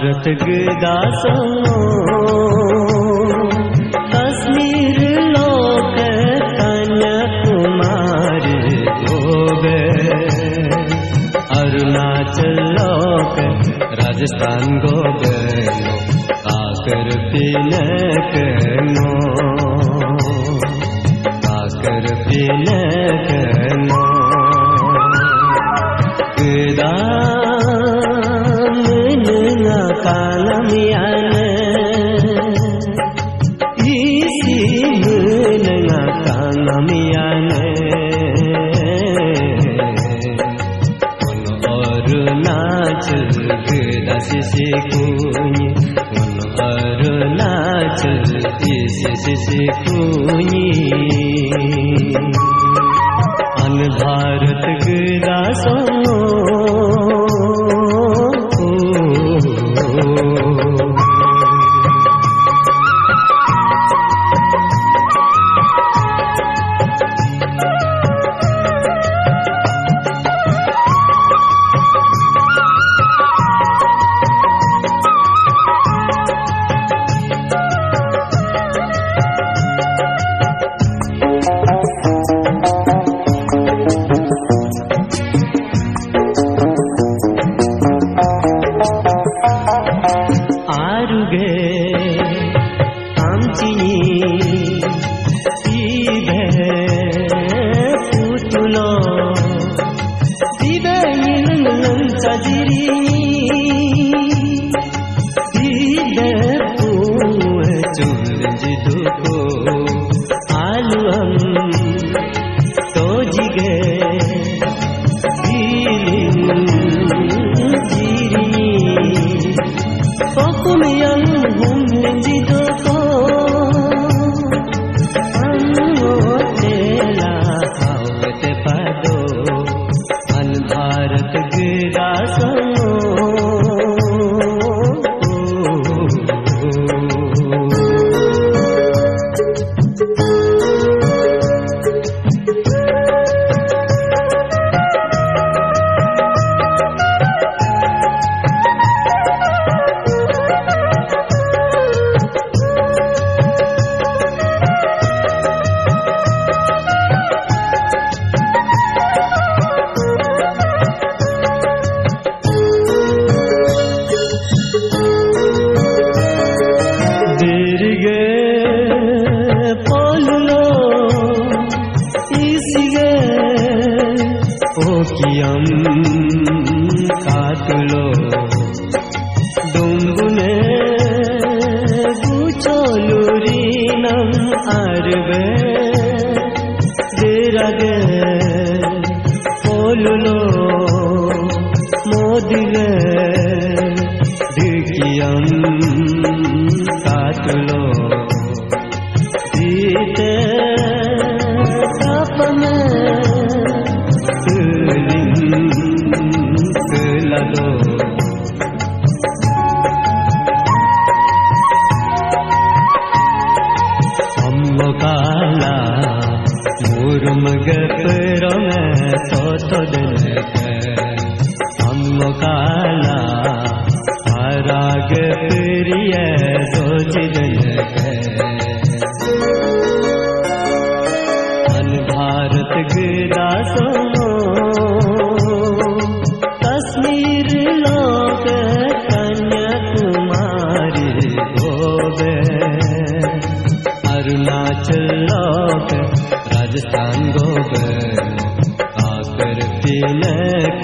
भारत गदासो कश्मीर लोक कन्याकुमारी गोबे अरुणाचल लोक राजस्थान गोबे काकर पिनक नो काकर पिनक नो गदा कालमियान इसी मुनगा कालमियान मन अरुणाचल गदा सिसी कुनी मन अरुणाचल सिसी कुनी अन भारत गदा सो कातलो दुम्बुने गुचोलुरीनम आरबे देरागे पोलुलो मोदिगे दिकियम कातलो दीते तापमे काला मुरुम गपरो में तो दिन हम काला हराग प्रिय सोच दिन अन भारत गदासो कश्मीर लोक कन्याकुमारी गोबे अरुणाचल लोक राजस्थान गोबे काकर पिनक